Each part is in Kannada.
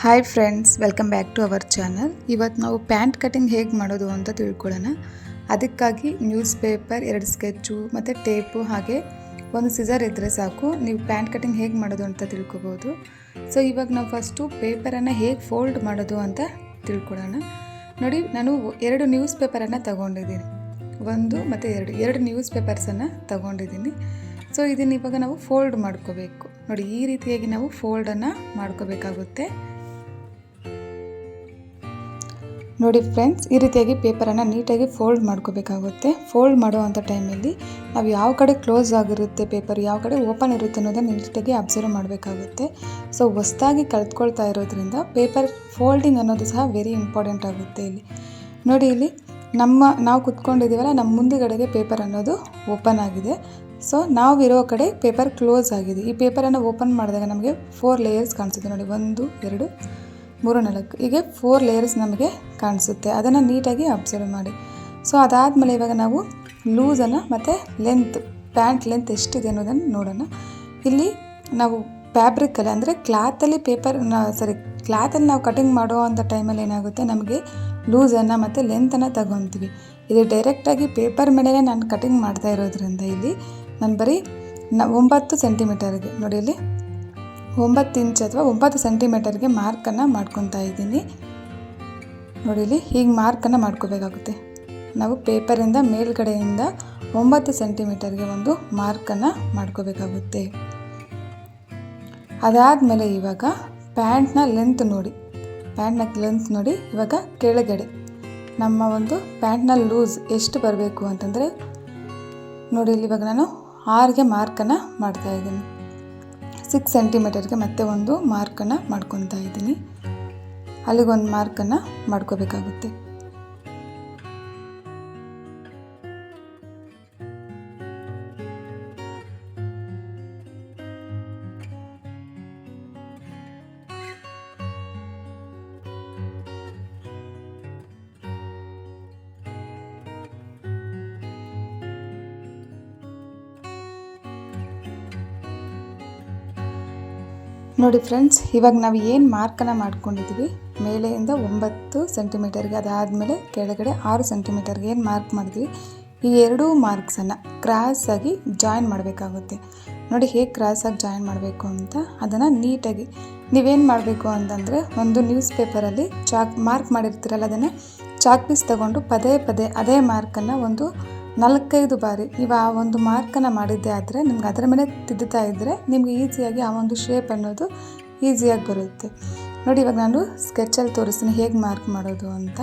Hi friends, welcome back to our channel. ಇವತ್ತು ನಾವು ಪ್ಯಾಂಟ್ ಕಟಿಂಗ್ ಹೇಗೆ ಮಾಡೋದು ಅಂತ ತಿಳ್ಕೊಳ್ಳೋಣ. ಅದಕ್ಕಾಗಿ ನ್ಯೂಸ್ ಪೇಪರ್, 2 ಸ್ಕೆಚ್ಚು ಮತ್ತು ಟೇಪು ಹಾಗೆ ಒಂದು ಸಿಸರ್ ಇದ್ದರೆ ಸಾಕು. ನೀವು ಪ್ಯಾಂಟ್ ಕಟಿಂಗ್ ಹೇಗೆ ಮಾಡೋದು ಅಂತ ತಿಳ್ಕೊಬೋದು. ಸೊ ಇವಾಗ ನಾವು ಫಸ್ಟು ಪೇಪರನ್ನು ಹೇಗೆ ಫೋಲ್ಡ್ ಮಾಡೋದು ಅಂತ ತಿಳ್ಕೊಳ್ಳೋಣ. ನೋಡಿ, ನಾನು 2 ನ್ಯೂಸ್ ಪೇಪರನ್ನು ತಗೊಂಡಿದ್ದೀನಿ. 1 ಮತ್ತು 2 ನ್ಯೂಸ್ ಪೇಪರ್ಸನ್ನು ತಗೊಂಡಿದ್ದೀನಿ. ಸೊ ಇದನ್ನು ಇವಾಗ ನಾವು ಫೋಲ್ಡ್ ಮಾಡ್ಕೋಬೇಕು. ನೋಡಿ, ಈ ರೀತಿಯಾಗಿ ನಾವು ಫೋಲ್ಡನ್ನು ಮಾಡ್ಕೋಬೇಕಾಗುತ್ತೆ. ನೋಡಿ ಫ್ರೆಂಡ್ಸ್, ಈ ರೀತಿಯಾಗಿ ಪೇಪರನ್ನು ನೀಟಾಗಿ ಫೋಲ್ಡ್ ಮಾಡ್ಕೋಬೇಕಾಗುತ್ತೆ. ಫೋಲ್ಡ್ ಮಾಡುವಂಥ ಟೈಮಲ್ಲಿ ನಾವು ಯಾವ ಕಡೆ ಕ್ಲೋಸ್ ಆಗಿರುತ್ತೆ ಪೇಪರ್, ಯಾವ ಕಡೆ ಓಪನ್ ಇರುತ್ತೆ ಅನ್ನೋದನ್ನು ನೀಟಾಗಿ ಅಬ್ಸರ್ವ್ ಮಾಡಬೇಕಾಗುತ್ತೆ. ಸೊ ಹೊಸದಾಗಿ ಕಲ್ತ್ಕೊಳ್ತಾ ಇರೋದ್ರಿಂದ ಪೇಪರ್ ಫೋಲ್ಡಿಂಗ್ ಅನ್ನೋದು ಸಹ ವೆರಿ ಇಂಪಾರ್ಟೆಂಟ್ ಆಗುತ್ತೆ. ನೋಡಿ, ಇಲ್ಲಿ ನಾವು ಕುತ್ಕೊಂಡಿದ್ದೀವಲ್ಲ, ನಮ್ಮ ಮುಂದುಗಡೆಗೆ ಪೇಪರ್ ಅನ್ನೋದು ಓಪನ್ ಆಗಿದೆ. ಸೊ ನಾವಿರೋ ಕಡೆ ಪೇಪರ್ ಕ್ಲೋಸ್ ಆಗಿದೆ. ಈ ಪೇಪರನ್ನು ಓಪನ್ ಮಾಡಿದಾಗ ನಮಗೆ 4 ಲೇಯರ್ಸ್ ಕಾಣಿಸುತ್ತೆ. ನೋಡಿ, 1 2 3 4 ಹೀಗೆ 4 ಲೇಯರ್ಸ್ ನಮಗೆ ಕಾಣಿಸುತ್ತೆ. ಅದನ್ನು ನೀಟಾಗಿ ಅಬ್ಸರ್ವ್ ಮಾಡಿ. ಸೊ ಅದಾದಮೇಲೆ ಇವಾಗ ನಾವು ಲೂಸನ್ನು ಮತ್ತು ಪ್ಯಾಂಟ್ ಲೆಂತ್ ಎಷ್ಟಿದೆ ಅನ್ನೋದನ್ನು ನೋಡೋಣ. ಇಲ್ಲಿ ನಾವು ಫ್ಯಾಬ್ರಿಕಲ್ಲಿ ಅಂದರೆ ಕ್ಲಾತಲ್ಲಿ ಕ್ಲಾತಲ್ಲಿ ನಾವು ಕಟಿಂಗ್ ಮಾಡೋ ಅಂಥ ಟೈಮಲ್ಲಿ ಏನಾಗುತ್ತೆ, ನಮಗೆ ಲೂಸನ್ನು ಮತ್ತು ಲೆಂತನ್ನು ತಗೊತೀವಿ. ಇದು ಡೈರೆಕ್ಟಾಗಿ ಪೇಪರ್ ಮೇಲೆ ನಾನು ಕಟಿಂಗ್ ಮಾಡ್ತಾ ಇರೋದ್ರಿಂದ ಇಲ್ಲಿ ನಾನು ಬರೀ 9 ಸೆಂಟಿಮೀಟರ್ಗೆ, ನೋಡಿ ಇಲ್ಲಿ 9 ಇಂಚ್ ಅಥವಾ 9 ಸೆಂಟಿಮೀಟರ್ಗೆ ಮಾರ್ಕನ್ನು ಮಾಡ್ಕೊತಾ ಇದ್ದೀನಿ. ನೋಡಿ, ಇಲ್ಲಿ ಹೀಗೆ ಮಾರ್ಕನ್ನು ಮಾಡ್ಕೋಬೇಕಾಗುತ್ತೆ. ನಾವು ಪೇಪರಿಂದ ಮೇಲ್ಗಡೆಯಿಂದ 9 ಸೆಂಟಿಮೀಟರ್ಗೆ ಒಂದು ಮಾರ್ಕನ್ನು ಮಾಡ್ಕೋಬೇಕಾಗುತ್ತೆ. ಅದಾದಮೇಲೆ ಇವಾಗ ಪ್ಯಾಂಟ್ನ ಲೆಂತ್ ನೋಡಿ. ಇವಾಗ ಕೆಳಗಡೆ ನಮ್ಮ ಒಂದು ಪ್ಯಾಂಟ್ನ ಲೂಸ್ ಎಷ್ಟು ಬರಬೇಕು ಅಂತಂದರೆ, ನೋಡಿ ಇಲ್ಲಿ ಇವಾಗ ನಾನು 6ಗೆ ಮಾರ್ಕನ್ನು ಮಾಡ್ತಾಯಿದ್ದೀನಿ. 6 ಸೆಂಟಿಮೀಟರ್ಗೆ ಮತ್ತೆ ಒಂದು ಮಾರ್ಕನ್ನು ಮಾಡ್ಕೊತಾ ಇದ್ದೀನಿ. ಅಲ್ಲಿಗೊಂದು ಮಾರ್ಕನ್ನು ಮಾಡ್ಕೋಬೇಕಾಗುತ್ತೆ. ನೋಡಿ ಫ್ರೆಂಡ್ಸ್, ಇವಾಗ ನಾವು ಏನು ಮಾರ್ಕನ್ನು ಮಾಡ್ಕೊಂಡಿದ್ದೀವಿ ಮೇಲೆಯಿಂದ 9 ಸೆಂಟಿಮೀಟರ್ಗೆ, ಅದಾದಮೇಲೆ ಕೆಳಗಡೆ 6 ಸೆಂಟಿಮೀಟರ್ಗೆ ಏನು ಮಾರ್ಕ್ ಮಾಡಿದ್ವಿ, ಈ 2 ಮಾರ್ಕ್ಸನ್ನು ಕ್ರಾಸಾಗಿ ಜಾಯಿನ್ ಮಾಡಬೇಕಾಗುತ್ತೆ. ನೋಡಿ ಹೇಗೆ ಕ್ರಾಸಾಗಿ ಜಾಯಿನ್ ಮಾಡಬೇಕು ಅಂತ. ಅದನ್ನು ನೀಟಾಗಿ ನೀವೇನು ಮಾಡಬೇಕು ಅಂತಂದರೆ, ಒಂದು ನ್ಯೂಸ್ ಪೇಪರಲ್ಲಿ ಮಾರ್ಕ್ ಮಾಡಿರ್ತೀರಲ್ಲ, ಅದನ್ನು ಚಾಕ್ ಪೀಸ್ ತಗೊಂಡು ಪದೇ ಅದೇ ಮಾರ್ಕನ್ನು ಒಂದು 4-5 ಬಾರಿ ನೀವು ಆ ಒಂದು ಮಾರ್ಕನ್ನು ಮಾಡಿದ್ದೆ ಆದರೆ ನಿಮ್ಗೆ ಅದರ ಮೇಲೆ ತಿದ್ದುತ್ತಾ ಇದ್ದರೆ ನಿಮಗೆ ಈಸಿಯಾಗಿ ಆ ಒಂದು ಶೇಪ್ ಅನ್ನೋದು ಈಸಿಯಾಗಿ ಬರುತ್ತೆ. ನೋಡಿ, ಇವಾಗ ನಾನು ಸ್ಕೆಚಲ್ಲಿ ತೋರಿಸ್ತೀನಿ ಹೇಗೆ ಮಾರ್ಕ್ ಮಾಡೋದು ಅಂತ.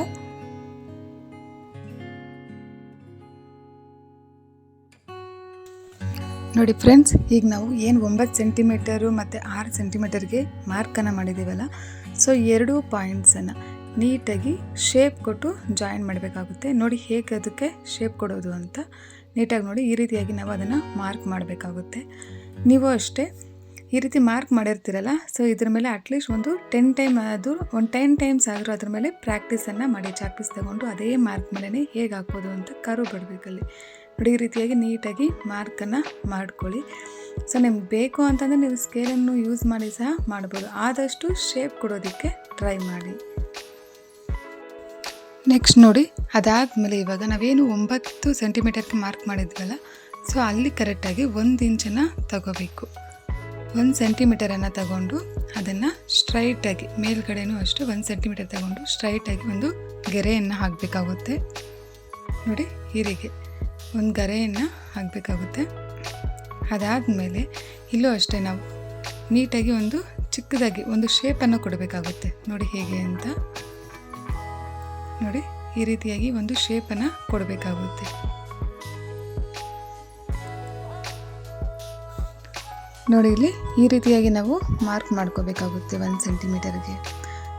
ನೋಡಿ ಫ್ರೆಂಡ್ಸ್, ಈಗ ನಾವು ಏನು 9 ಸೆಂಟಿಮೀಟರು ಮತ್ತು 6 ಸೆಂಟಿಮೀಟರ್ಗೆ ಮಾರ್ಕನ್ನು ಮಾಡಿದ್ದೀವಲ್ಲ, ಸೊ 2 ಪಾಯಿಂಟ್ಸನ್ನು ನೀಟಾಗಿ ಶೇಪ್ ಕೊಟ್ಟು ಜಾಯಿನ್ ಮಾಡಬೇಕಾಗುತ್ತೆ. ನೋಡಿ ಹೇಗೆ ಅದಕ್ಕೆ ಶೇಪ್ ಕೊಡೋದು ಅಂತ ನೀಟಾಗಿ ನೋಡಿ. ಈ ರೀತಿಯಾಗಿ ನಾವು ಅದನ್ನು ಮಾರ್ಕ್ ಮಾಡಬೇಕಾಗುತ್ತೆ. ನೀವು ಅಷ್ಟೇ ಈ ರೀತಿ ಮಾರ್ಕ್ ಮಾಡಿರ್ತೀರಲ್ಲ, ಸೊ ಇದ್ರ ಮೇಲೆ ಅಟ್ಲೀಸ್ಟ್ ಒಂದು 10 ಟೈಮ್ಸ್ ಆದರೂ ಅದ್ರ ಮೇಲೆ ಪ್ರಾಕ್ಟೀಸನ್ನು ಮಾಡಿ. ಚಾಕ್ ಪೀಸ್ ತಗೊಂಡು ಅದೇ ಮಾರ್ಕ್ ಮೇಲೇ ಹೇಗೆ ಹಾಕ್ಬೋದು ಅಂತ ಕರು ಬಿಡಬೇಕಲ್ಲಿ. ನೋಡಿ, ಈ ರೀತಿಯಾಗಿ ನೀಟಾಗಿ ಮಾರ್ಕನ್ನು ಮಾಡ್ಕೊಳ್ಳಿ. ಸೊ ನಿಮ್ಗೆ ಬೇಕು ಅಂತಂದರೆ ನೀವು ಸ್ಕೇಲನ್ನು ಯೂಸ್ ಮಾಡಿ ಸಹ ಮಾಡ್ಬೋದು. ಆದಷ್ಟು ಶೇಪ್ ಕೊಡೋದಕ್ಕೆ ಟ್ರೈ ಮಾಡಿ. ನೆಕ್ಸ್ಟ್ ನೋಡಿ, ಅದಾದಮೇಲೆ ಇವಾಗ ನಾವೇನು 9 ಸೆಂಟಿಮೀಟರ್ಗೆ ಮಾರ್ಕ್ ಮಾಡಿದ್ವಲ್ಲ, ಸೊ ಅಲ್ಲಿ ಕರೆಕ್ಟಾಗಿ 1 ಇಂಚನ್ನು ತಗೋಬೇಕು. 1 ಸೆಂಟಿಮೀಟರನ್ನು ತಗೊಂಡು ಅದನ್ನು ಸ್ಟ್ರೈಟಾಗಿ ಮೇಲ್ಗಡೆನೂ ಅಷ್ಟೇ 1 ಸೆಂಟಿಮೀಟರ್ ತಗೊಂಡು ಸ್ಟ್ರೈಟಾಗಿ ಒಂದು ಗೆರೆಯನ್ನು ಹಾಕಬೇಕಾಗುತ್ತೆ. ನೋಡಿ, ಹೀರಿಗೆ ಒಂದು ಗೆರೆಯನ್ನು ಹಾಕಬೇಕಾಗುತ್ತೆ. ಅದಾದಮೇಲೆ ಇಲ್ಲೂ ಅಷ್ಟೇ ನಾವು ನೀಟಾಗಿ ಒಂದು ಚಿಕ್ಕದಾಗಿ ಒಂದು ಶೇಪನ್ನು ಕೊಡಬೇಕಾಗುತ್ತೆ. ನೋಡಿ ಹೇಗೆ ಅಂತ. ನೋಡಿ, ಈ ರೀತಿಯಾಗಿ ಒಂದು ಶೇಪನ್ನು ಕೊಡಬೇಕಾಗುತ್ತೆ. ನೋಡಿ, ಇಲ್ಲಿ ಈ ರೀತಿಯಾಗಿ ನಾವು ಮಾರ್ಕ್ ಮಾಡ್ಕೋಬೇಕಾಗುತ್ತೆ 1 ಸೆಂಟಿಮೀಟರ್ಗೆ.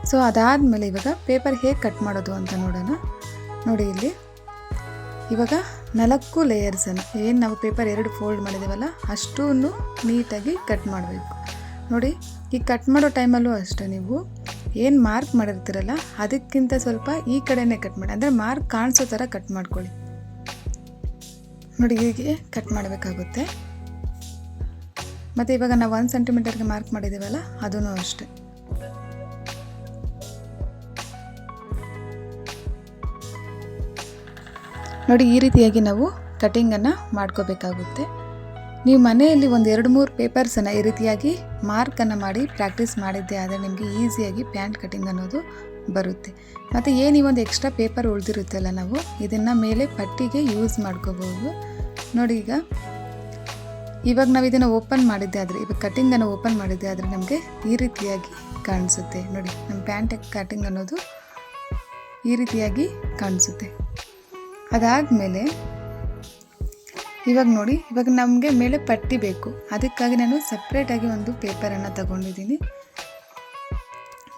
ಸೊ ಅದಾದಮೇಲೆ ಇವಾಗ ಪೇಪರ್ ಹೇಗೆ ಕಟ್ ಮಾಡೋದು ಅಂತ ನೋಡೋಣ. ನೋಡಿ, ಇಲ್ಲಿ ಇವಾಗ 4 ಲೇಯರ್ಸನ್ನು ಏನು ನಾವು ಪೇಪರ್ 2 ಫೋಲ್ಡ್ ಮಾಡಿದ್ದೀವಲ್ಲ, ಅಷ್ಟೂ ನೀಟಾಗಿ ಕಟ್ ಮಾಡಬೇಕು. ನೋಡಿ, ಈ ಕಟ್ ಮಾಡೋ ಟೈಮಲ್ಲೂ ಅಷ್ಟೇ ನೀವು ಏನು ಮಾರ್ಕ್ ಮಾಡಿರ್ತೀರಲ್ಲ ಅದಕ್ಕಿಂತ ಸ್ವಲ್ಪ ಈ ಕಡೆನೇ ಕಟ್ ಮಾಡಿ, ಅಂದರೆ ಮಾರ್ಕ್ ಕಾಣಿಸೋ ಥರ ಕಟ್ ಮಾಡ್ಕೊಳ್ಳಿ. ನೋಡಿ, ಹೀಗೆ ಕಟ್ ಮಾಡಬೇಕಾಗುತ್ತೆ. ಮತ್ತು ಇವಾಗ ನಾವು 1 ಸೆಂಟಿಮೀಟರ್ಗೆ ಮಾರ್ಕ್ ಮಾಡಿದ್ದೀವಲ್ಲ, ಅದೂ ಅಷ್ಟೇ. ನೋಡಿ ಈ ರೀತಿಯಾಗಿ ನಾವು ಕಟಿಂಗನ್ನು ಮಾಡ್ಕೋಬೇಕಾಗುತ್ತೆ. ನೀವು ಮನೆಯಲ್ಲಿ ಒಂದು 2-3 ಪೇಪರ್ಸನ್ನು ಈ ರೀತಿಯಾಗಿ ಮಾರ್ಕನ್ನು ಮಾಡಿ ಪ್ರಾಕ್ಟೀಸ್ ಮಾಡಿದ್ದೆ ಆದರೆ ನಿಮಗೆ ಈಸಿಯಾಗಿ ಪ್ಯಾಂಟ್ ಕಟಿಂಗ್ ಅನ್ನೋದು ಬರುತ್ತೆ. ಮತ್ತು ಏನು ಈ ಒಂದು ಎಕ್ಸ್ಟ್ರಾ ಪೇಪರ್ ಉಳಿದಿರುತ್ತಲ್ಲ, ನಾವು ಇದನ್ನು ಮೇಲೆ ಪಟ್ಟಿಗೆ ಯೂಸ್ ಮಾಡ್ಕೋಬೋದು. ನೋಡಿ ಇವಾಗ ನಾವು ಇದನ್ನು ಓಪನ್ ಮಾಡಿದ್ದೆ ಆದರೆ, ಇವಾಗ ಕಟಿಂಗನ್ನು ಓಪನ್ ಮಾಡಿದ್ದೆ ಆದರೆ ನಮಗೆ ಈ ರೀತಿಯಾಗಿ ಕಾಣಿಸುತ್ತೆ. ನೋಡಿ ನಮ್ಮ ಪ್ಯಾಂಟ್ ಕಟಿಂಗ್ ಅನ್ನೋದು ಈ ರೀತಿಯಾಗಿ ಕಾಣಿಸುತ್ತೆ. ಅದಾದಮೇಲೆ ಇವಾಗ ನೋಡಿ, ಇವಾಗ ನಮಗೆ ಮೇಲೆ ಪಟ್ಟಿ ಬೇಕು. ಅದಕ್ಕಾಗಿ ನಾನು ಸಪ್ರೇಟಾಗಿ ಒಂದು ಪೇಪರನ್ನು ತಗೊಂಡಿದ್ದೀನಿ.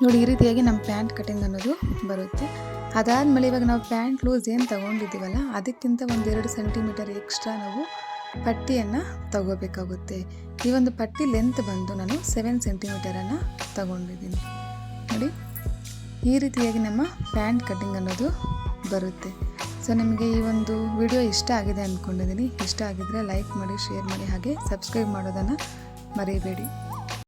ನೋಡಿ ಈ ರೀತಿಯಾಗಿ ನಮ್ಮ ಪ್ಯಾಂಟ್ ಕಟಿಂಗ್ ಅನ್ನೋದು ಬರುತ್ತೆ. ಅದಾದಮೇಲೆ ಇವಾಗ ನಾವು ಪ್ಯಾಂಟ್ ಲೂಸ್ ಏನು ತಗೊಂಡಿದ್ದೀವಲ್ಲ, ಅದಕ್ಕಿಂತ ಒಂದು 2 ಸೆಂಟಿಮೀಟರ್ ಎಕ್ಸ್ಟ್ರಾ ನಾವು ಪಟ್ಟಿಯನ್ನು ತಗೋಬೇಕಾಗುತ್ತೆ. ಈ ಒಂದು ಪಟ್ಟಿ ಲೆಂತ್ ಬಂದು ನಾನು 7 ಸೆಂಟಿಮೀಟರನ್ನು ತಗೊಂಡಿದ್ದೀನಿ. ನೋಡಿ ಈ ರೀತಿಯಾಗಿ ನಮ್ಮ ಪ್ಯಾಂಟ್ ಕಟಿಂಗ್ ಅನ್ನೋದು ಬರುತ್ತೆ. ಸೊ ನಿಮಗೆ ಈ ಒಂದು ವಿಡಿಯೋ ಇಷ್ಟ ಆಗಿದೆ ಅಂದ್ಕೊಂಡಿದ್ದೀನಿ. ಇಷ್ಟ ಆಗಿದ್ದರೆ ಲೈಕ್ ಮಾಡಿ, ಶೇರ್ ಮಾಡಿ, ಹಾಗೆ ಸಬ್ಸ್ಕ್ರೈಬ್ ಮಾಡೋದನ್ನು ಮರಿಬೇಡಿ.